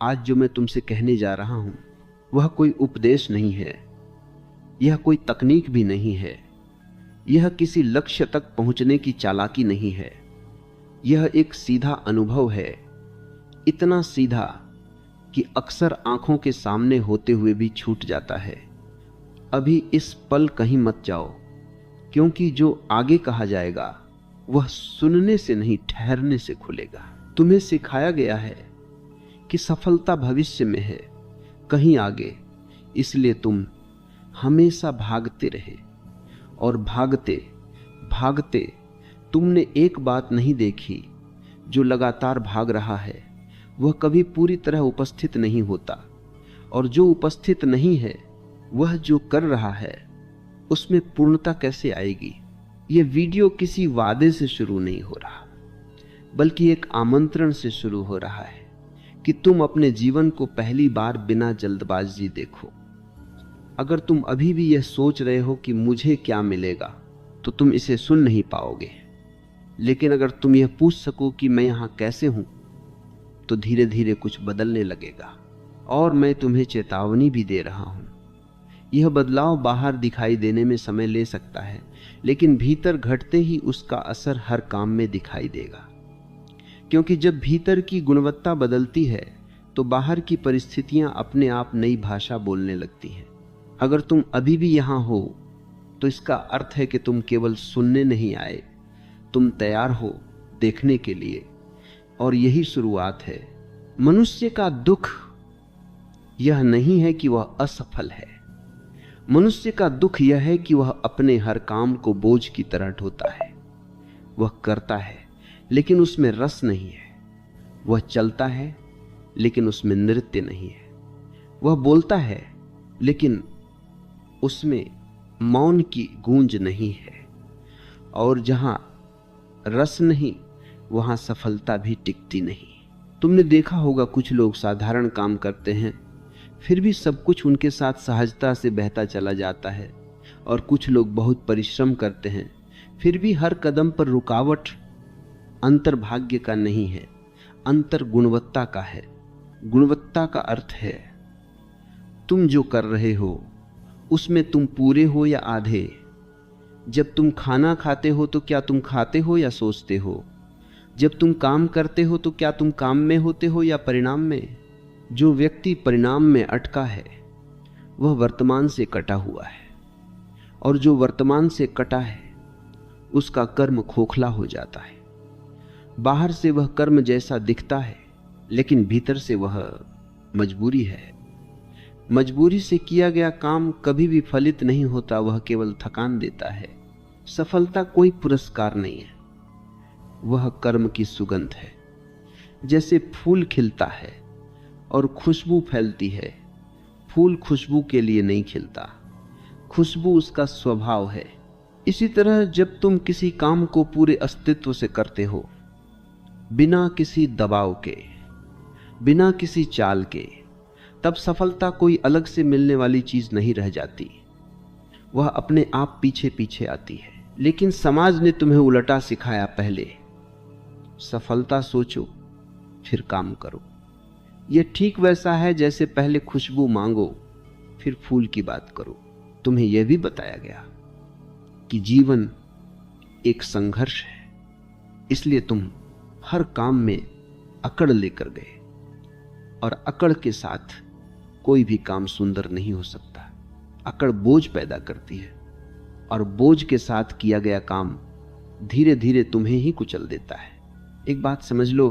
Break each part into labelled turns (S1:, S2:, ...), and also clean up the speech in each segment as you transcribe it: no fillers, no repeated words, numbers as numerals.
S1: आज जो मैं तुमसे कहने जा रहा हूं वह कोई उपदेश नहीं है, यह कोई तकनीक भी नहीं है, यह किसी लक्ष्य तक पहुंचने की चालाकी नहीं है। यह एक सीधा अनुभव है, इतना सीधा कि अक्सर आंखों के सामने होते हुए भी छूट जाता है। अभी इस पल कहीं मत जाओ, क्योंकि जो आगे कहा जाएगा वह सुनने से नहीं, ठहरने से खुलेगा। तुम्हें सिखाया गया है कि सफलता भविष्य में है, कहीं आगे, इसलिए तुम हमेशा भागते रहे। और भागते भागते तुमने एक बात नहीं देखी, जो लगातार भाग रहा है वह कभी पूरी तरह उपस्थित नहीं होता, और जो उपस्थित नहीं है वह जो कर रहा है उसमें पूर्णता कैसे आएगी। यह वीडियो किसी वादे से शुरू नहीं हो रहा, बल्कि एक आमंत्रण से शुरू हो रहा है कि तुम अपने जीवन को पहली बार बिना जल्दबाजी देखो। अगर तुम अभी भी यह सोच रहे हो कि मुझे क्या मिलेगा, तो तुम इसे सुन नहीं पाओगे। लेकिन अगर तुम यह पूछ सको कि मैं यहां कैसे हूं, तो धीरे धीरे कुछ बदलने लगेगा। और मैं तुम्हें चेतावनी भी दे रहा हूं, यह बदलाव बाहर दिखाई देने में समय ले सकता है, लेकिन भीतर घटते ही उसका असर हर काम में दिखाई देगा। क्योंकि जब भीतर की गुणवत्ता बदलती है तो बाहर की परिस्थितियां अपने आप नई भाषा बोलने लगती हैं। अगर तुम अभी भी यहां हो तो इसका अर्थ है कि तुम केवल सुनने नहीं आए, तुम तैयार हो देखने के लिए। और यही शुरुआत है। मनुष्य का दुख यह नहीं है कि वह असफल है, मनुष्य का दुख यह है कि वह अपने हर काम को बोझ की तरह ढोता है। वह करता है लेकिन उसमें रस नहीं है, वह चलता है लेकिन उसमें नृत्य नहीं है, वह बोलता है लेकिन उसमें मौन की गूंज नहीं है। और जहां रस नहीं वहां सफलता भी टिकती नहीं। तुमने देखा होगा कुछ लोग साधारण काम करते हैं, फिर भी सब कुछ उनके साथ सहजता से बहता चला जाता है। और कुछ लोग बहुत परिश्रम करते हैं, फिर भी हर कदम पर रुकावट अंतर भाग्य का नहीं है, अंतर गुणवत्ता का है। गुणवत्ता का अर्थ है तुम जो कर रहे हो उसमें तुम पूरे हो या आधे। जब तुम खाना खाते हो तो क्या तुम खाते हो या सोचते हो? जब तुम काम करते हो तो क्या तुम काम में होते हो या परिणाम में? जो व्यक्ति परिणाम में अटका है वह वर्तमान से कटा हुआ है, और जो वर्तमान से कटा है उसका कर्म खोखला हो जाता है। बाहर से वह कर्म जैसा दिखता है, लेकिन भीतर से वह मजबूरी है। मजबूरी से किया गया काम कभी भी फलित नहीं होता, वह केवल थकान देता है। सफलता कोई पुरस्कार नहीं है, वह कर्म की सुगंध है। जैसे फूल खिलता है और खुशबू फैलती है, फूल खुशबू के लिए नहीं खिलता, खुशबू उसका स्वभाव है। इसी तरह जब तुम किसी काम को पूरे अस्तित्व से करते हो, बिना किसी दबाव के, बिना किसी चाल के, तब सफलता कोई अलग से मिलने वाली चीज नहीं रह जाती, वह अपने आप पीछे पीछे आती है। लेकिन समाज ने तुम्हें उलटा सिखाया। पहले सफलता सोचो फिर काम करो। यह ठीक वैसा है जैसे पहले खुशबू मांगो फिर फूल की बात करो। तुम्हें यह भी बताया गया कि जीवन एक संघर्ष है, इसलिए तुम हर काम में अकड़ लेकर गए, और अकड़ के साथ कोई भी काम सुंदर नहीं हो सकता। अकड़ बोझ पैदा करती है, और बोझ के साथ किया गया काम धीरे धीरे तुम्हें ही कुचल देता है। एक बात समझ लो,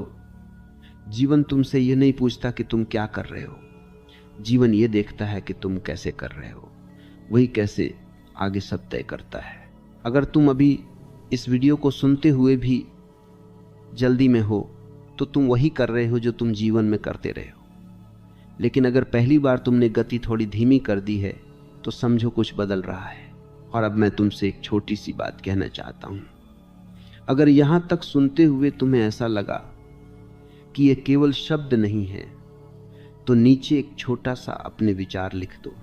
S1: जीवन तुमसे यह नहीं पूछता कि तुम क्या कर रहे हो, जीवन यह देखता है कि तुम कैसे कर रहे हो, वही कैसे आगे सब तय करता है। अगर तुम अभी इस वीडियो को सुनते हुए भी जल्दी में हो तो तुम वही कर रहे हो जो तुम जीवन में करते रहे हो। लेकिन अगर पहली बार तुमने गति थोड़ी धीमी कर दी है तो समझो कुछ बदल रहा है। और अब मैं तुमसे एक छोटी सी बात कहना चाहता हूं। अगर यहां तक सुनते हुए तुम्हें ऐसा लगा कि यह केवल शब्द नहीं है, तो नीचे एक छोटा सा अपने विचार लिख दो।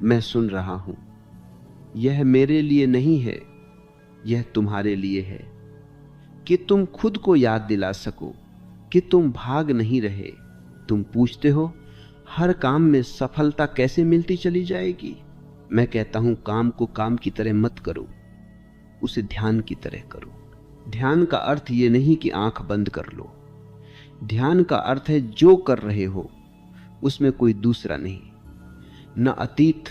S1: मैं सुन रहा हूं, यह मेरे लिए नहीं है, यह तुम्हारे लिए है, कि तुम खुद को याद दिला सको कि तुम भाग नहीं रहे, तुम पूछते हो हर काम में सफलता कैसे मिलती चली जाएगी। मैं कहता हूं काम को काम की तरह मत करो, उसे ध्यान की तरह करो। ध्यान का अर्थ ये नहीं कि आंख बंद कर लो। ध्यान का अर्थ है जो कर रहे हो उसमें कोई दूसरा नहीं, न अतीत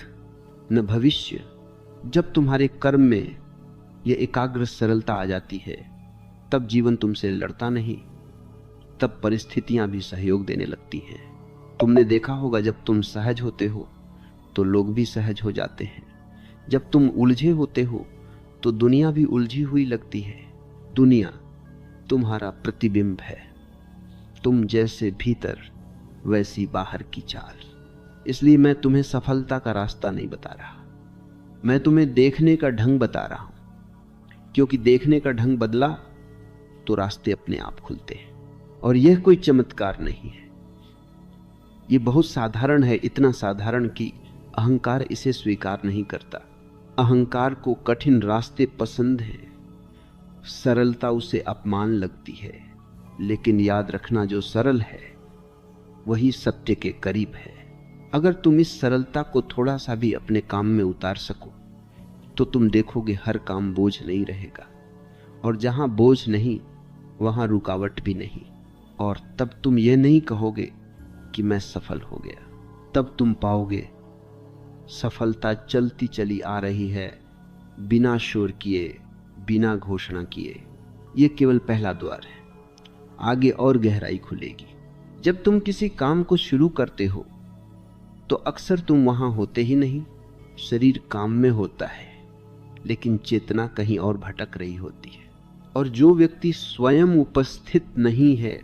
S1: न भविष्य। जब तुम्हारे कर्म में यह एकाग्र सरलता आ जाती है तब जीवन तुमसे लड़ता नहीं, तब परिस्थितियां भी सहयोग देने लगती हैं। तुमने देखा होगा जब तुम सहज होते हो तो लोग भी सहज हो जाते हैं। जब तुम उलझे होते हो तो दुनिया भी उलझी हुई लगती है। दुनिया तुम्हारा प्रतिबिंब है, तुम जैसे भीतर वैसी बाहर की चाल। इसलिए मैं तुम्हें सफलता का रास्ता नहीं बता रहा, मैं तुम्हें देखने का ढंग बता रहा हूं, क्योंकि देखने का ढंग बदला तो रास्ते अपने आप खुलते हैं। और यह कोई चमत्कार नहीं है, यह बहुत साधारण है, इतना साधारण कि अहंकार इसे स्वीकार नहीं करता। अहंकार को कठिन रास्ते पसंद है, सरलता उसे अपमान लगती है। लेकिन याद रखना, जो सरल है वही सत्य के करीब है। अगर तुम इस सरलता को थोड़ा सा भी अपने काम में उतार सको तो तुम देखोगे हर काम बोझ नहीं रहेगा, और जहां बोझ नहीं वहां रुकावट भी नहीं। और तब तुम ये नहीं कहोगे कि मैं सफल हो गया, तब तुम पाओगे सफलता चलती चली आ रही है, बिना शोर किए, बिना घोषणा किए। ये केवल पहला द्वार है, आगे और गहराई खुलेगी। जब तुम किसी काम को शुरू करते हो तो अक्सर तुम वहां होते ही नहीं, शरीर काम में होता है, लेकिन चेतना कहीं और भटक रही होती है। और जो व्यक्ति स्वयं उपस्थित नहीं है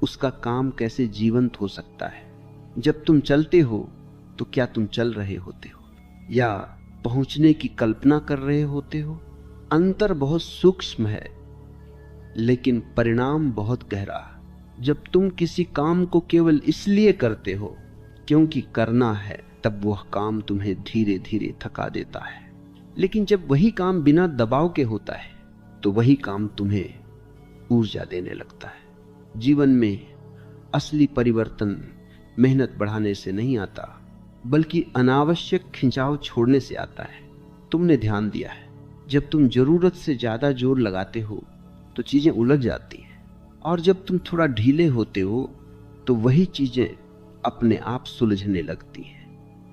S1: उसका काम कैसे जीवंत हो सकता है? जब तुम चलते हो तो क्या तुम चल रहे होते हो या पहुंचने की कल्पना कर रहे होते हो? अंतर बहुत सूक्ष्म है लेकिन परिणाम बहुत गहरा। जब तुम किसी काम को केवल इसलिए करते हो क्योंकि करना है, तब वह काम तुम्हें धीरे धीरे थका देता है। लेकिन जब वही काम बिना दबाव के होता है तो वही काम तुम्हें ऊर्जा देने लगता है। जीवन में असली परिवर्तन मेहनत बढ़ाने से नहीं आता, बल्कि अनावश्यक खिंचाव छोड़ने से आता है। तुमने ध्यान दिया है, जब तुम जरूरत से ज्यादा जोर लगाते हो तो चीजें उलझ जाती हैं, और जब तुम थोड़ा ढीले होते हो तो वही चीजें अपने आप सुलझने लगती हैं।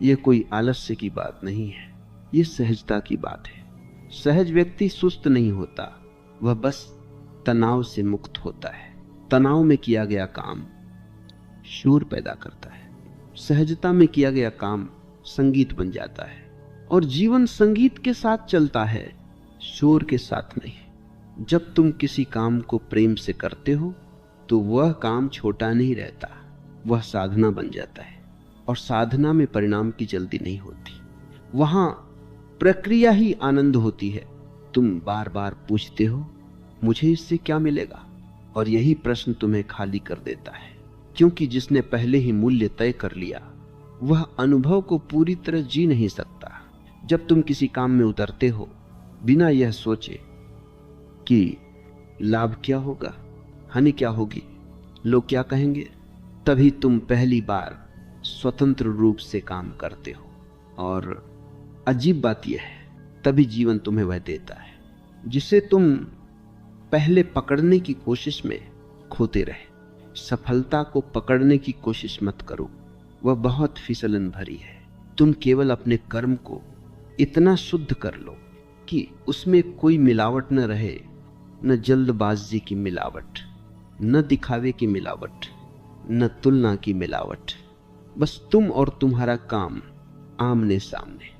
S1: यह कोई आलस्य की बात नहीं है, यह सहजता की बात है। सहज व्यक्ति सुस्त नहीं होता, वह बस तनाव से मुक्त होता है। तनाव में किया गया काम शोर पैदा करता है, सहजता में किया गया काम संगीत बन जाता है। और जीवन संगीत के साथ चलता है, शोर के साथ नहीं। जब तुम किसी काम को प्रेम से करते हो तो वह काम छोटा नहीं रहता, वह साधना बन जाता है। और साधना में परिणाम की जल्दी नहीं होती, वहां प्रक्रिया ही आनंद होती है। तुम बार बार पूछते हो मुझे इससे क्या मिलेगा, और यही प्रश्न तुम्हें खाली कर देता है। क्योंकि जिसने पहले ही मूल्य तय कर लिया वह अनुभव को पूरी तरह जी नहीं सकता। जब तुम किसी काम में उतरते हो बिना यह सोचे कि लाभ क्या होगा, हानि क्या होगी, लोग क्या कहेंगे, तभी तुम पहली बार स्वतंत्र रूप से काम करते हो। और अजीब बात यह है, तभी जीवन तुम्हें वह देता है जिसे तुम पहले पकड़ने की कोशिश में खोते रहे। सफलता को पकड़ने की कोशिश मत करो, वह बहुत फिसलन भरी है। तुम केवल अपने कर्म को इतना शुद्ध कर लो कि उसमें कोई मिलावट न रहे, न जल्दबाजी की मिलावट, न दिखावे की मिलावट, न तुलना की मिलावट। बस तुम और तुम्हारा काम आमने सामने।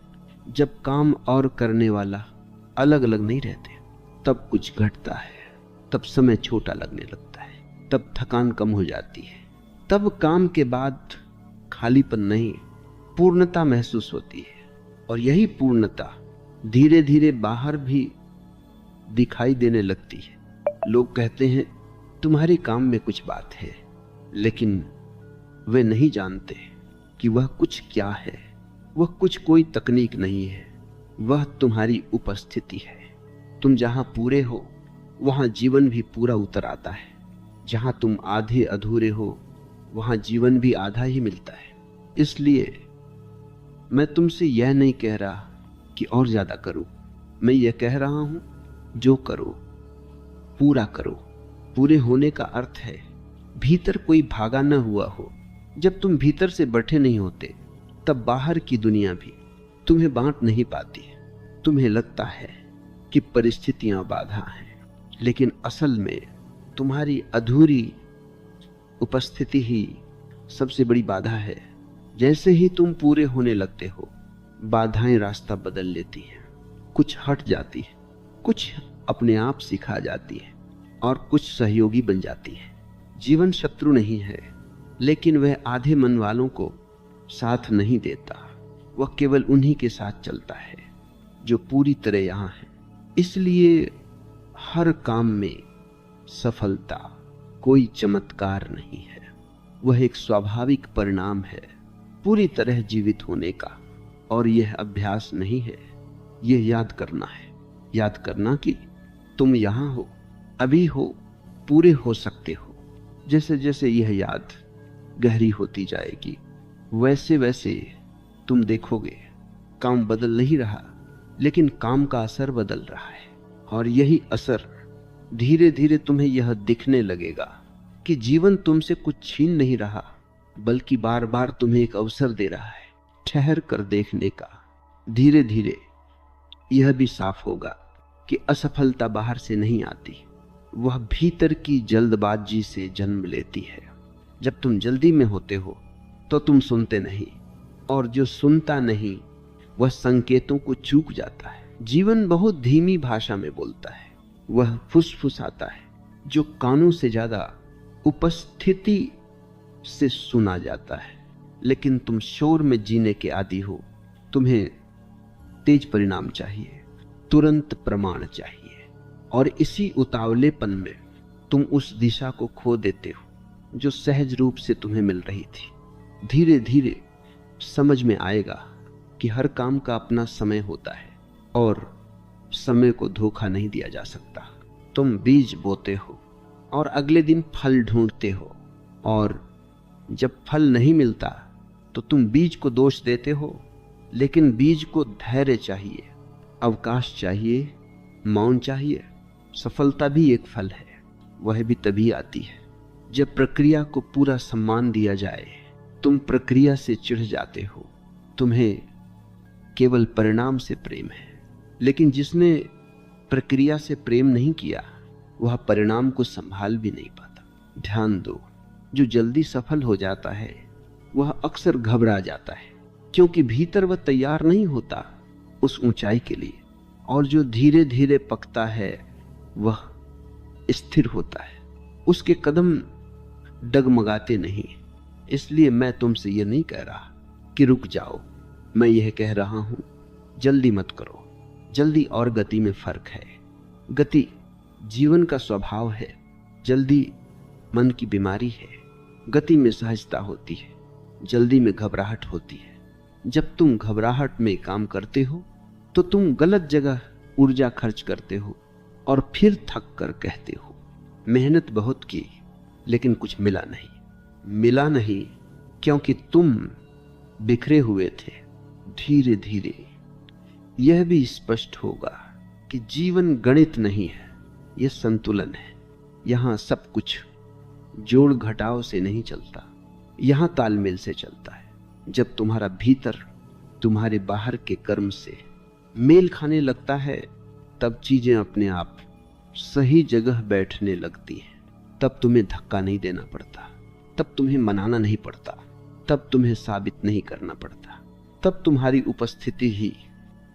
S1: जब काम और करने वाला अलग अलग नहीं रहते तब कुछ घटता है, तब समय छोटा लगने लगता है, तब थकान कम हो जाती है, तब काम के बाद खालीपन नहीं पूर्णता महसूस होती है। और यही पूर्णता धीरे धीरे बाहर भी दिखाई देने लगती है। लोग कहते हैं तुम्हारे काम में कुछ बात है, लेकिन वे नहीं जानते कि वह कुछ क्या है। वह कुछ कोई तकनीक नहीं है, वह तुम्हारी उपस्थिति है। तुम जहां पूरे हो वहां जीवन भी पूरा उतर आता है। जहां तुम आधे अधूरे हो वहां जीवन भी आधा ही मिलता है। इसलिए मैं तुमसे यह नहीं कह रहा कि और ज्यादा करो, मैं यह कह रहा हूं जो करो पूरा करो। पूरे होने का अर्थ है भीतर कोई भागा न हुआ हो। जब तुम भीतर से बैठे नहीं होते तब बाहर की दुनिया भी तुम्हें बांट नहीं पाती। तुम्हें लगता है कि परिस्थितियां बाधा हैं, लेकिन असल में तुम्हारी अधूरी उपस्थिति ही सबसे बड़ी बाधा है। जैसे ही तुम पूरे होने लगते हो, बाधाएं रास्ता बदल लेती हैं। कुछ हट जाती है, कुछ अपने आप सिखा जाती है और कुछ सहयोगी बन जाती है। जीवन शत्रु नहीं है, लेकिन वह आधे मन वालों को साथ नहीं देता। वह केवल उन्हीं के साथ चलता है जो पूरी तरह यहां है। इसलिए हर काम में सफलता कोई चमत्कार नहीं है, वह एक स्वाभाविक परिणाम है पूरी तरह जीवित होने का। और यह अभ्यास नहीं है, यह याद करना है। याद करना कि तुम यहां हो, अभी हो, पूरे हो सकते हो। जैसे जैसे यह याद गहरी होती जाएगी, वैसे वैसे तुम देखोगे काम बदल नहीं रहा, लेकिन काम का असर बदल रहा है। और यही असर धीरे धीरे तुम्हें यह दिखने लगेगा कि जीवन तुमसे कुछ छीन नहीं रहा, बल्कि बार बार तुम्हें एक अवसर दे रहा है ठहर कर देखने का। धीरे धीरे यह भी साफ होगा कि असफलता बाहर से नहीं आती, वह भीतर की जल्दबाजी से जन्म लेती है। जब तुम जल्दी में होते हो तो तुम सुनते नहीं, और जो सुनता नहीं वह संकेतों को चूक जाता है। जीवन बहुत धीमी भाषा में बोलता है, वह फुसफुसाता है जो कानों से ज्यादा उपस्थिति से सुना जाता है। लेकिन तुम शोर में जीने के आदी हो, तुम्हें तेज परिणाम चाहिए, तुरंत प्रमाण चाहिए। और इसी उतावलेपन में तुम उस दिशा को खो देते हो जो सहज रूप से तुम्हें मिल रही थी। धीरे धीरे समझ में आएगा कि हर काम का अपना समय होता है और समय को धोखा नहीं दिया जा सकता। तुम बीज बोते हो और अगले दिन फल ढूंढते हो, और जब फल नहीं मिलता तो तुम बीज को दोष देते हो। लेकिन बीज को धैर्य चाहिए, अवकाश चाहिए, मौन चाहिए। सफलता भी एक फल है, वह भी तभी आती है जब प्रक्रिया को पूरा सम्मान दिया जाए। तुम प्रक्रिया से चिढ़ जाते हो, तुम्हें केवल परिणाम से प्रेम है। लेकिन जिसने प्रक्रिया से प्रेम नहीं किया वह परिणाम को संभाल भी नहीं पाता। ध्यान दो, जो जल्दी सफल हो जाता है वह अक्सर घबरा जाता है, क्योंकि भीतर वह तैयार नहीं होता उस ऊंचाई के लिए। और जो धीरे धीरे पकता है वह स्थिर होता है, उसके कदम डगमगाते नहीं। इसलिए मैं तुमसे यह नहीं कह रहा कि रुक जाओ, मैं यह कह रहा हूं जल्दी मत करो। जल्दी और गति में फर्क है। गति जीवन का स्वभाव है, जल्दी मन की बीमारी है। गति में सहजता होती है, जल्दी में घबराहट होती है। जब तुम घबराहट में काम करते हो तो तुम गलत जगह ऊर्जा खर्च करते हो और फिर थक कर कहते हो मेहनत बहुत की लेकिन कुछ मिला नहीं। मिला नहीं क्योंकि तुम बिखरे हुए थे। धीरे धीरे यह भी स्पष्ट होगा कि जीवन गणित नहीं है, यह संतुलन है। यहां सब कुछ जोड़ घटाव से नहीं चलता, यहां तालमेल से चलता है। जब तुम्हारा भीतर तुम्हारे बाहर के कर्म से मेल खाने लगता है तब चीजें अपने आप सही जगह बैठने लगती हैं। तब तुम्हें धक्का नहीं देना पड़ता, तब तुम्हें मनाना नहीं पड़ता, तब तुम्हें साबित नहीं करना पड़ता। तब तुम्हारी उपस्थिति ही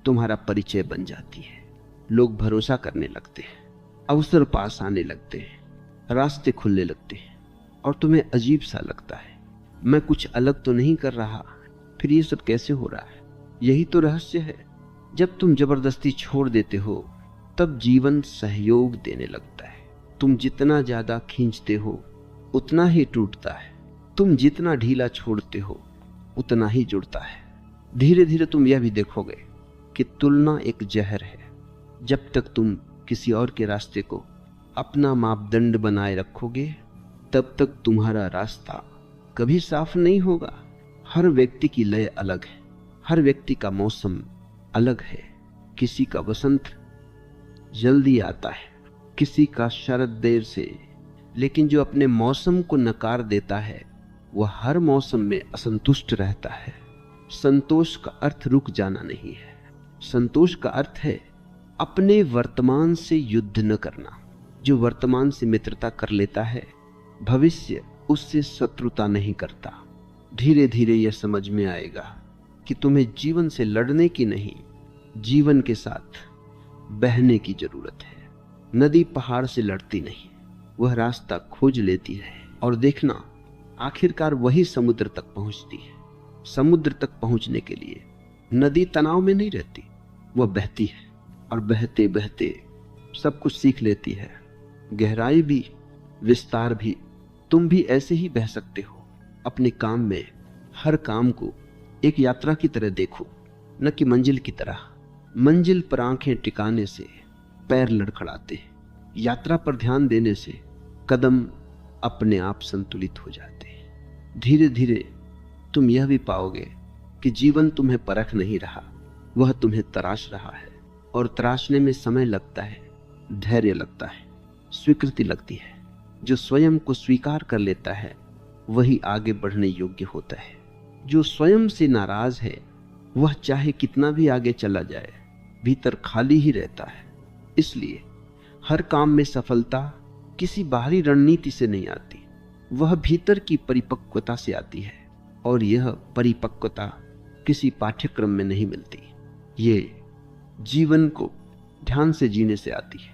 S1: तुम्हारा परिचय बन जाती है। लोग भरोसा करने लगते हैं, अवसर पास आने लगते हैं, रास्ते खुलने लगते हैं और तुम्हें अजीब सा लगता है मैं कुछ अलग तो नहीं कर रहा, फिर ये सब कैसे हो रहा है। यही तो रहस्य है। जब तुम जबरदस्ती छोड़ देते हो तब जीवन सहयोग देने लगता है। तुम जितना ज्यादा खींचते हो उतना ही टूटता है, तुम जितना ढीला छोड़ते हो उतना ही जुड़ता है। धीरे धीरे तुम यह भी देखोगे कि तुलना एक जहर है। जब तक तुम किसी और के रास्ते को अपना मापदंड बनाए रखोगे तब तक तुम्हारा रास्ता कभी साफ नहीं होगा। हर व्यक्ति की लय अलग है, हर व्यक्ति का मौसम अलग है। किसी का वसंत जल्दी आता है, किसी का शरद देर से। लेकिन जो अपने मौसम को नकार देता है वह हर मौसम में असंतुष्ट रहता है। संतोष का अर्थ रुक जाना नहीं है। संतोष का अर्थ है अपने वर्तमान से युद्ध न करना। जो वर्तमान से मित्रता कर लेता है भविष्य उससे शत्रुता नहीं करता। धीरे धीरे यह समझ में आएगा कि तुम्हें जीवन से लड़ने की नहीं, जीवन के साथ बहने की जरूरत है। नदी पहाड़ से लड़ती नहीं, वह रास्ता खोज लेती है और देखना आखिरकार वही समुद्र तक पहुंचती है। समुद्र तक पहुंचने के लिए नदी तनाव में नहीं रहती, वह बहती है और बहते बहते सब कुछ सीख लेती है। गहराई भी, विस्तार भी। तुम भी ऐसे ही बह सकते हो। अपने काम में हर काम को एक यात्रा की तरह देखो, न कि मंजिल की तरह। मंजिल पर आंखें टिकाने से पैर लड़खड़ाते हैं, यात्रा पर ध्यान देने से कदम अपने आप संतुलित हो जाते हैं। धीरे धीरे तुम यह भी पाओगे कि जीवन तुम्हें परख नहीं रहा, वह तुम्हें तराश रहा है। और तराशने में समय लगता है, धैर्य लगता है, स्वीकृति लगती है। जो स्वयं को स्वीकार कर लेता है वही आगे बढ़ने योग्य होता है। जो स्वयं से नाराज है वह चाहे कितना भी आगे चला जाए भीतर खाली ही रहता है। इसलिए हर काम में सफलता किसी बाहरी रणनीति से नहीं आती, वह भीतर की परिपक्वता से आती है। और यह परिपक्वता किसी पाठ्यक्रम में नहीं मिलती, ये जीवन को ध्यान से जीने से आती है।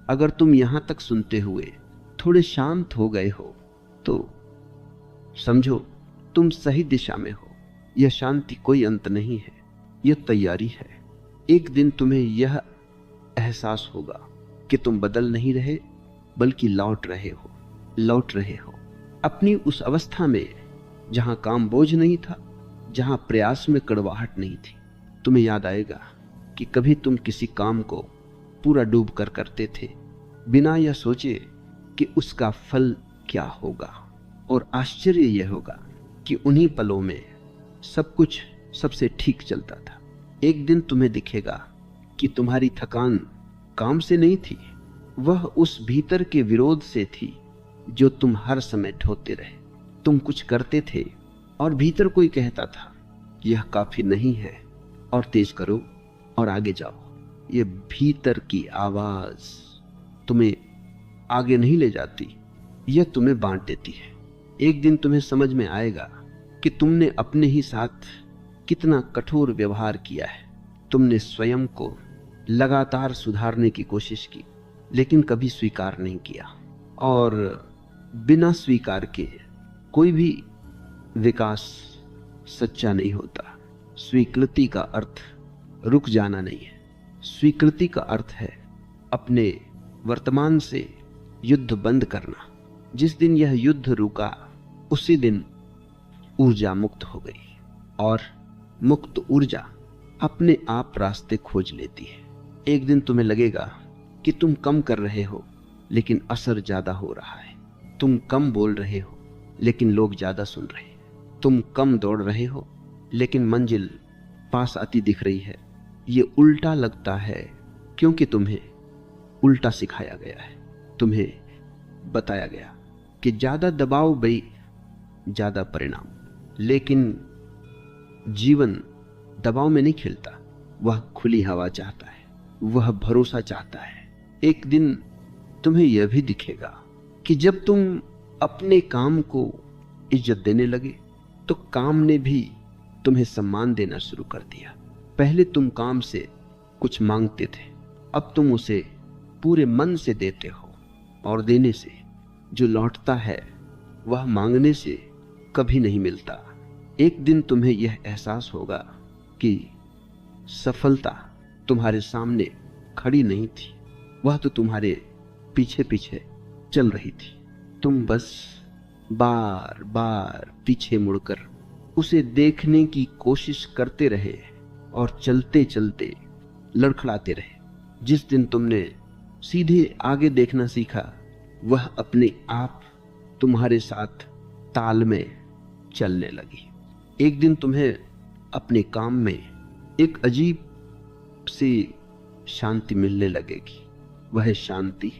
S1: अगर तुम यहां तक सुनते हुए थोड़े शांत हो गए हो तो समझो तुम सही दिशा में हो। यह शांति कोई अंत नहीं है, यह तैयारी है। एक दिन तुम्हें यह एहसास होगा कि तुम बदल नहीं रहे बल्कि लौट रहे हो अपनी उस अवस्था में जहां काम बोझ नहीं था, जहां प्रयास में कड़वाहट नहीं थी। तुम्हें याद आएगा कि कभी तुम किसी काम को पूरा डूब कर करते थे बिना यह सोचे कि उसका फल क्या होगा। और आश्चर्य यह होगा कि उन्हीं पलों में सब कुछ सबसे ठीक चलता था। एक दिन तुम्हें दिखेगा कि तुम्हारी थकान काम से नहीं थी, वह उस भीतर के विरोध से थी जो तुम हर समय ढोते रहे। तुम कुछ करते थे और भीतर कोई कहता था यह काफी नहीं है और तेज करो और आगे जाओ। यह भीतर की आवाज तुम्हें आगे नहीं ले जाती, यह तुम्हें बांट देती है। एक दिन तुम्हें समझ में आएगा कि तुमने अपने ही साथ कितना कठोर व्यवहार किया है। तुमने स्वयं को लगातार सुधारने की कोशिश की लेकिन कभी स्वीकार नहीं किया। और बिना स्वीकार के कोई भी विकास सच्चा नहीं होता। स्वीकृति का अर्थ रुक जाना नहीं है, स्वीकृति का अर्थ है अपने वर्तमान से युद्ध बंद करना। जिस दिन यह युद्ध रुका उसी दिन ऊर्जा मुक्त हो गई और मुक्त ऊर्जा अपने आप रास्ते खोज लेती है। एक दिन तुम्हें लगेगा कि तुम कम कर रहे हो लेकिन असर ज्यादा हो रहा है। तुम कम बोल रहे हो लेकिन लोग ज्यादा सुन रहे हैं। तुम कम दौड़ रहे हो लेकिन मंजिल पास आती दिख रही है। ये उल्टा लगता है क्योंकि तुम्हें उल्टा सिखाया गया है। तुम्हें बताया गया कि ज्यादा दबाव भाई ज्यादा परिणाम। लेकिन जीवन दबाव में नहीं खिलता, वह खुली हवा चाहता है, वह भरोसा चाहता है। एक दिन तुम्हें यह भी दिखेगा कि जब तुम अपने काम को इज्जत देने लगे तो काम ने भी तुम्हें सम्मान देना शुरू कर दिया। पहले तुम काम से कुछ मांगते थे, अब तुम उसे पूरे मन से देते हो। और देने से जो लौटता है वह मांगने से कभी नहीं मिलता। एक दिन तुम्हें यह एहसास होगा कि सफलता तुम्हारे सामने खड़ी नहीं थी, वह तो तुम्हारे पीछे पीछे चल रही थी। तुम बस बार बार पीछे मुड़कर उसे देखने की कोशिश करते रहे और चलते चलते लड़खड़ाते रहे। जिस दिन तुमने सीधे आगे देखना सीखा वह अपने आप तुम्हारे साथ ताल में चलने लगी। एक दिन तुम्हें अपने काम में एक अजीब सी शांति मिलने लगेगी। वह शांति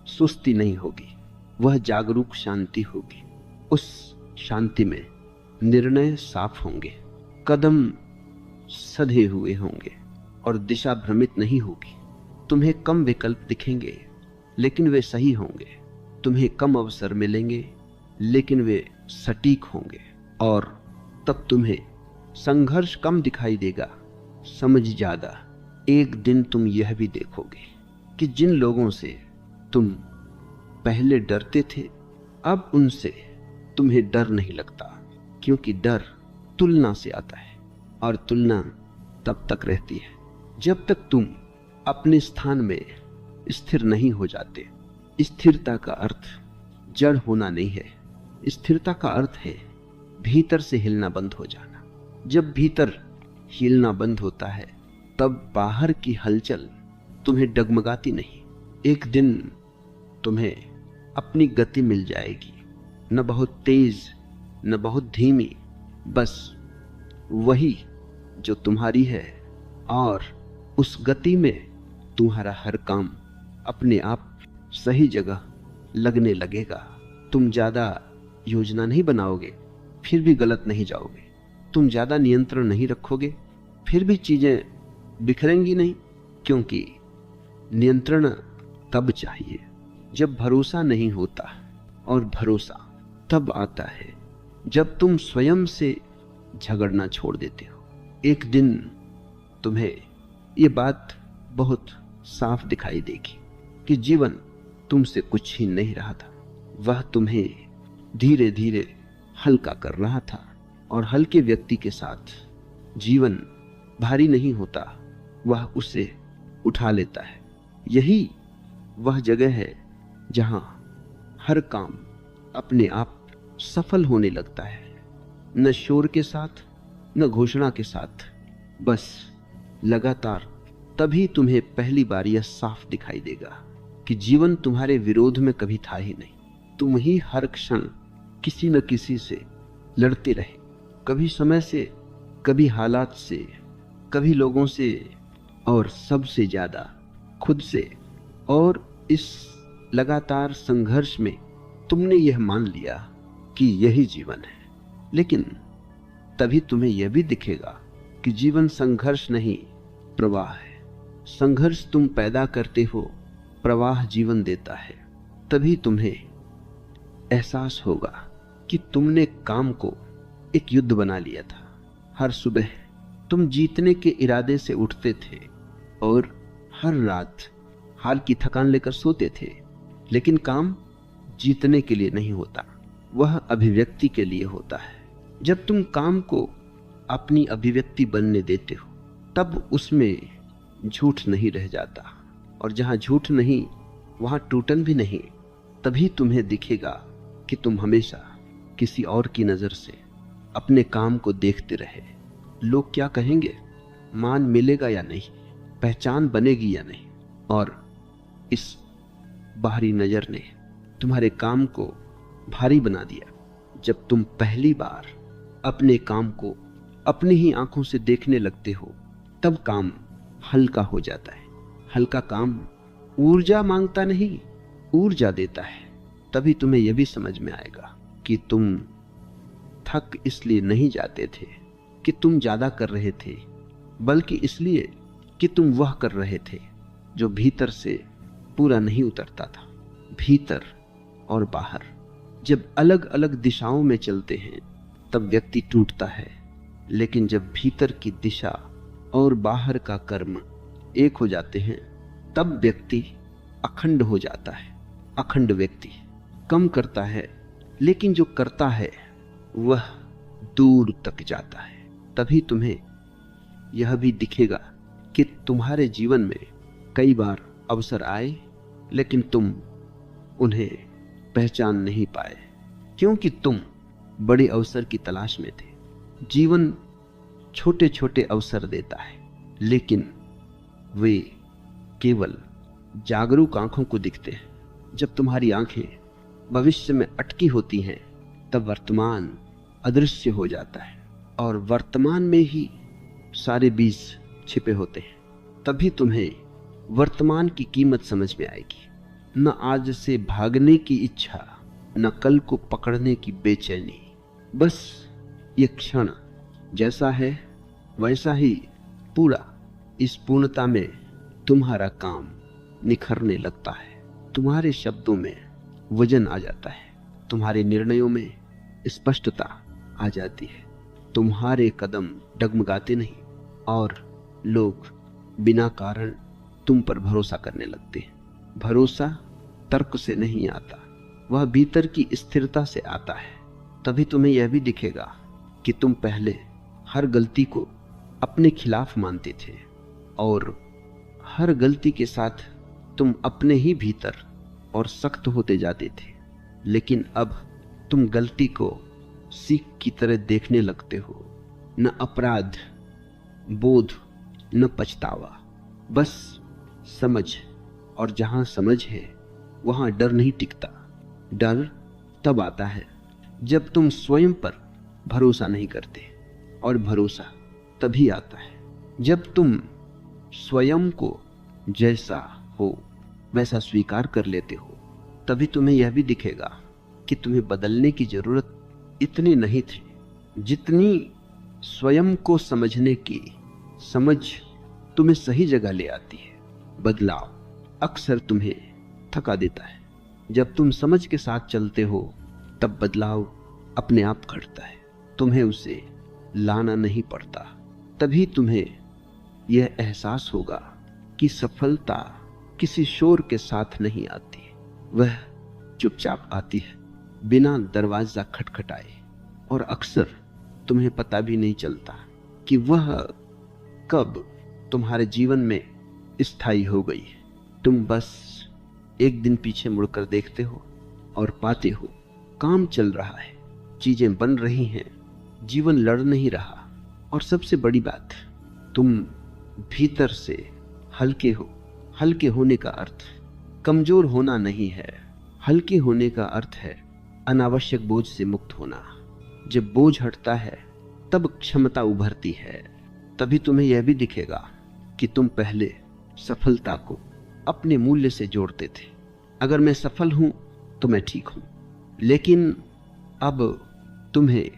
S1: सुस्ती नहीं होगी, वह जागरूक शांति होगी। उस शांति में निर्णय साफ होंगे, कदम सधे हुए होंगे और दिशा भ्रमित नहीं होगी। तुम्हें कम विकल्प दिखेंगे लेकिन वे सही होंगे। तुम्हें कम अवसर मिलेंगे लेकिन वे सटीक होंगे। और तब तुम्हें संघर्ष कम दिखाई देगा, समझ ज्यादा। एक दिन तुम यह भी देखोगे कि जिन लोगों से तुम पहले डरते थे, अब उनसे तुम्हें डर नहीं लगता, क्योंकि डर तुलना से आता है और तुलना तब तक रहती है जब तक तुम अपने स्थान में स्थिर नहीं हो जाते। स्थिरता का अर्थ जड़ होना नहीं है, स्थिरता का अर्थ है भीतर से हिलना बंद हो जाना। जब भीतर हिलना बंद होता है तब बाहर की हलचल तुम्हें डगमगाती नहीं। एक दिन तुम्हें अपनी गति मिल जाएगी, न बहुत तेज न बहुत धीमी, बस वही जो तुम्हारी है। और उस गति में तुम्हारा हर काम अपने आप सही जगह लगने लगेगा। तुम ज्यादा योजना नहीं बनाओगे, फिर भी गलत नहीं जाओगे। तुम ज्यादा नियंत्रण नहीं रखोगे, फिर भी चीजें बिखरेंगी नहीं, क्योंकि नियंत्रण तब चाहिए जब भरोसा नहीं होता। और भरोसा तब आता है जब तुम स्वयं से झगड़ना छोड़ देते हो। एक दिन तुम्हें ये बात बहुत साफ दिखाई देगी कि जीवन तुमसे कुछ ही नहीं रहा था, वह तुम्हें धीरे धीरे हल्का कर रहा था। और हल्के व्यक्ति के साथ जीवन भारी नहीं होता, वह उसे उठा लेता है। यही वह जगह है जहां हर काम अपने आप सफल होने लगता है, न शोर के साथ न घोषणा के साथ, बस लगातार। तभी तुम्हें पहली बार यह साफ दिखाई देगा कि जीवन तुम्हारे विरोध में कभी था ही नहीं। तुम ही हर क्षण किसी न किसी से लड़ते रहे, कभी समय से, कभी हालात से, कभी लोगों से, और सबसे ज्यादा खुद से। और इस लगातार संघर्ष में तुमने यह मान लिया कि यही जीवन है। लेकिन तभी तुम्हें यह भी दिखेगा कि जीवन संघर्ष नहीं, प्रवाह है। संघर्ष तुम पैदा करते हो, प्रवाह जीवन देता है। तभी तुम्हें एहसास होगा कि तुमने काम को एक युद्ध बना लिया था। हर सुबह तुम जीतने के इरादे से उठते थे और हर रात हाल की थकान लेकर सोते थे। लेकिन काम जीतने के लिए नहीं होता, वह अभिव्यक्ति के लिए होता है। जब तुम काम को अपनी अभिव्यक्ति बनने देते हो तब उसमें झूठ नहीं रह जाता, और जहां झूठ नहीं वहां टूटन भी नहीं। तभी तुम्हें दिखेगा कि तुम हमेशा किसी और की नजर से अपने काम को देखते रहे। लोग क्या कहेंगे, मान मिलेगा या नहीं, पहचान बनेगी या नहीं। और इस बाहरी नजर ने तुम्हारे काम को भारी बना दिया। जब तुम पहली बार अपने काम को अपनी ही आंखों से देखने लगते हो तब काम हल्का हो जाता है। हल्का काम ऊर्जा मांगता नहीं, ऊर्जा देता है। तभी तुम्हें यह भी समझ में आएगा कि तुम थक इसलिए नहीं जाते थे कि तुम ज्यादा कर रहे थे, बल्कि इसलिए कि तुम वह कर रहे थे जो भीतर से पूरा नहीं उतरता था। भीतर और बाहर जब अलग अलग दिशाओं में चलते हैं तब व्यक्ति टूटता है, लेकिन जब भीतर की दिशा और बाहर का कर्म एक हो जाते हैं तब व्यक्ति अखंड हो जाता है। अखंड व्यक्ति कम करता है, लेकिन जो करता है वह दूर तक जाता है। तभी तुम्हें यह भी दिखेगा कि तुम्हारे जीवन में कई बार अवसर आए, लेकिन तुम उन्हें पहचान नहीं पाए, क्योंकि तुम बड़े अवसर की तलाश में थे। जीवन छोटे छोटे अवसर देता है, लेकिन वे केवल जागरूक आंखों को दिखते हैं। जब तुम्हारी आंखें भविष्य में अटकी होती हैं तब वर्तमान अदृश्य हो जाता है और वर्तमान में ही सारे बीज छिपे होते हैं। तभी तुम्हें वर्तमान की कीमत समझ में आएगी। न आज से भागने की इच्छा, न कल को पकड़ने की बेचैनी। बस ये क्षण जैसा है वैसा ही पूरा, इस पूर्णता में तुम्हारा काम निखरने लगता है। तुम्हारे शब्दों में वजन आ जाता है, तुम्हारे निर्णयों में स्पष्टता आ जाती है, तुम्हारे कदम डगमगाते नहीं और लोग बिना कारण तुम पर भरोसा करने लगते हैं। भरोसा तर्क से नहीं आता, वह भीतर की स्थिरता से आता है। तभी तुम्हें यह भी दिखेगा कि तुम पहले हर गलती को अपने खिलाफ मानते थे और हर गलती के साथ तुम अपने ही भीतर और सख्त होते जाते थे। लेकिन अब तुम गलती को सीख की तरह देखने लगते हो। न अपराध बोध, न पछतावा, बस समझ। और जहां समझ है वहां डर नहीं टिकता। डर तब आता है जब तुम स्वयं पर भरोसा नहीं करते, और भरोसा तभी आता है जब तुम स्वयं को जैसा हो वैसा स्वीकार कर लेते हो। तभी तुम्हें यह भी दिखेगा कि तुम्हें बदलने की जरूरत इतनी नहीं थी जितनी स्वयं को समझने की समझ तुम्हें सही जगह ले आती है। बदलाव अक्सर तुम्हें थका देता है। जब तुम समझ के साथ चलते हो तब बदलाव अपने आप घटता है, तुम्हें उसे लाना नहीं पड़ता। तभी तुम्हें यह एहसास होगा कि सफलता किसी शोर के साथ नहीं आती, वह चुपचाप आती है, बिना दरवाजा खटखटाए। और अक्सर तुम्हें पता भी नहीं चलता कि वह कब तुम्हारे जीवन में स्थायी हो गई है। तुम बस एक दिन पीछे मुड़कर देखते हो और पाते हो काम चल रहा है, चीजें बन रही हैं, जीवन लड़ नहीं रहा। और सबसे बड़ी बात, तुम भीतर से हल्के हो। हल्के होने का अर्थ कमजोर होना नहीं है, हल्के होने का अर्थ है अनावश्यक बोझ से मुक्त होना। जब बोझ हटता है तब क्षमता उभरती है। तभी तुम्हें यह भी दिखेगा कि तुम पहले सफलता को अपने मूल्य से जोड़ते थे। अगर मैं सफल हूं तो मैं ठीक हूं, लेकिन अब तुम्हें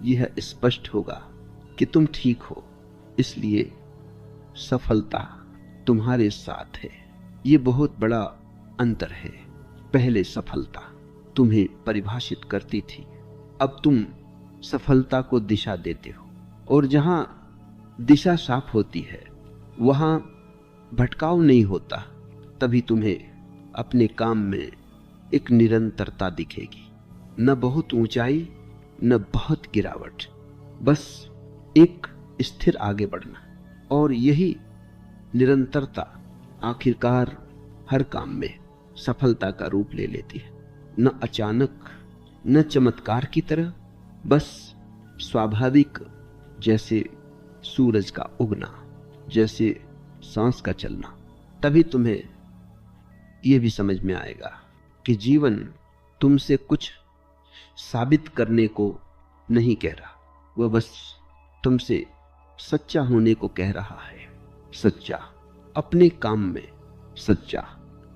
S1: यह स्पष्ट होगा कि तुम ठीक हो, इसलिए सफलता तुम्हारे साथ है। ये बहुत बड़ा अंतर है। पहले सफलता तुम्हें परिभाषित करती थी, अब तुम सफलता को दिशा देते हो। और जहां दिशा साफ होती है वहां भटकाव नहीं होता। तभी तुम्हें अपने काम में एक निरंतरता दिखेगी, न बहुत ऊंचाई न बहुत गिरावट, बस एक स्थिर आगे बढ़ना। और यही निरंतरता आखिरकार हर काम में सफलता का रूप ले लेती है। न अचानक, न चमत्कार की तरह, बस स्वाभाविक, जैसे सूरज का उगना, जैसे सांस का चलना। तभी तुम्हें यह भी समझ में आएगा कि जीवन तुमसे कुछ साबित करने को नहीं कह रहा, वह बस तुमसे सच्चा होने को कह रहा है। सच्चा अपने काम में, सच्चा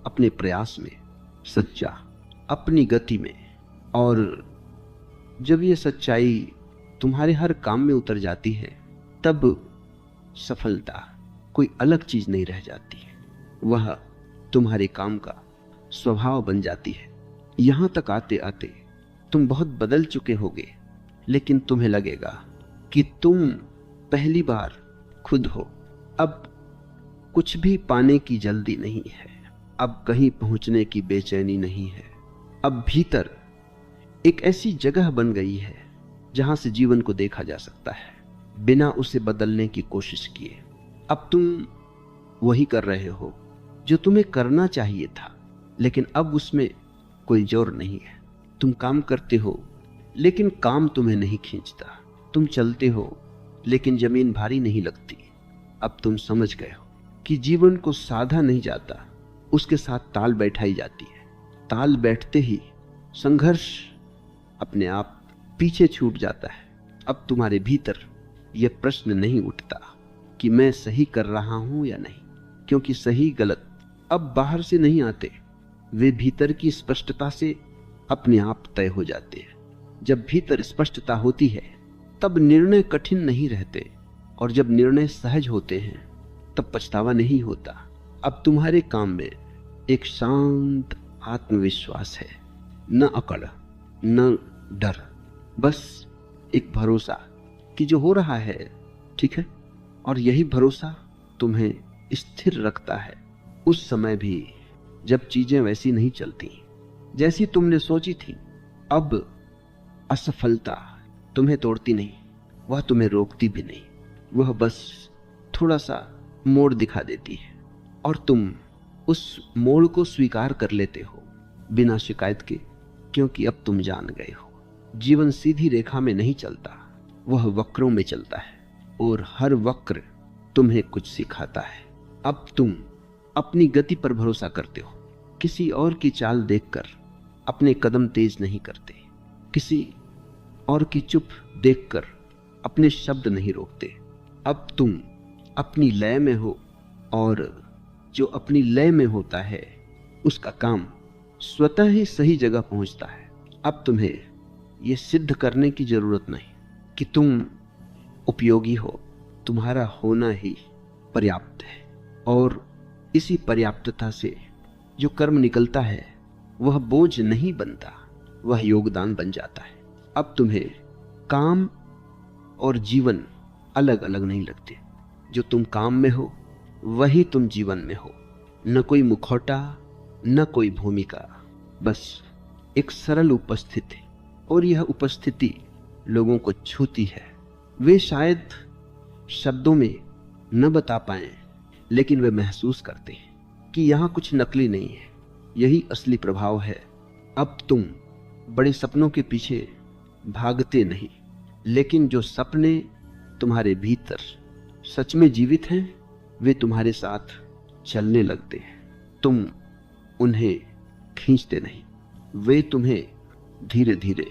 S1: अपने प्रयास में, सच्चा अपनी गति में। और जब ये सच्चाई तुम्हारे हर काम में उतर जाती है तब सफलता कोई अलग चीज नहीं रह जाती है, वह तुम्हारे काम का स्वभाव बन जाती है। यहां तक आते आते तुम बहुत बदल चुके होगे, लेकिन तुम्हें लगेगा कि तुम पहली बार खुद हो। अब कुछ भी पाने की जल्दी नहीं है, अब कहीं पहुंचने की बेचैनी नहीं है। अब भीतर एक ऐसी जगह बन गई है जहां से जीवन को देखा जा सकता है बिना उसे बदलने की कोशिश किए। अब तुम वही कर रहे हो जो तुम्हें करना चाहिए था, लेकिन अब उसमें कोई जोर नहीं है। तुम काम करते हो लेकिन काम तुम्हें नहीं खींचता, तुम चलते हो लेकिन जमीन भारी नहीं लगती। अब तुम समझ गए हो कि जीवन को साधा नहीं जाता, उसके साथ ताल बैठाई जाती है। ताल बैठते ही संघर्ष अपने आप पीछे छूट जाता है। अब तुम्हारे भीतर यह प्रश्न नहीं उठता कि मैं सही कर रहा हूं या नहीं, क्योंकि सही गलत अब बाहर से नहीं आते, वे भीतर की स्पष्टता से अपने आप तय हो जाते हैं। जब भीतर स्पष्टता होती है तब निर्णय कठिन नहीं रहते, और जब निर्णय सहज होते हैं तब पछतावा नहीं होता। अब तुम्हारे काम में एक शांत आत्मविश्वास है, न अकड़ न डर, बस एक भरोसा कि जो हो रहा है ठीक है। और यही भरोसा तुम्हें स्थिर रखता है उस समय भी जब चीजें वैसी नहीं चलती जैसी तुमने सोची थी। अब असफलता तुम्हें तोड़ती नहीं, वह तुम्हें रोकती भी नहीं, वह बस थोड़ा सा मोड़ दिखा देती है और तुम उस मोड़ को स्वीकार कर लेते हो बिना शिकायत के, क्योंकि अब तुम जान गए हो जीवन सीधी रेखा में नहीं चलता, वह वक्रों में चलता है और हर वक्र तुम्हें कुछ सिखाता है। अब तुम अपनी गति पर भरोसा करते हो, किसी और की चाल देखकर अपने कदम तेज नहीं करते, किसी और की चुप देखकर अपने शब्द नहीं रोकते। अब तुम अपनी लय में हो और जो अपनी लय में होता है उसका काम स्वतः ही सही जगह पहुंचता है। अब तुम्हें यह सिद्ध करने की जरूरत नहीं कि तुम उपयोगी हो, तुम्हारा होना ही पर्याप्त है, और इसी पर्याप्तता से जो कर्म निकलता है वह बोझ नहीं बनता, वह योगदान बन जाता है। अब तुम्हें काम और जीवन अलग अलग नहीं लगते, जो तुम काम में हो वही तुम जीवन में हो, न कोई मुखौटा न कोई भूमिका, बस एक सरल उपस्थिति। और यह उपस्थिति लोगों को छूती है, वे शायद शब्दों में न बता पाएं, लेकिन वे महसूस करते हैं कि यहाँ कुछ नकली नहीं है, यही असली प्रभाव है। अब तुम बड़े सपनों के पीछे भागते नहीं, लेकिन जो सपने तुम्हारे भीतर सच में जीवित हैं वे तुम्हारे साथ चलने लगते हैं। तुम उन्हें खींचते नहीं, वे तुम्हें धीरे धीरे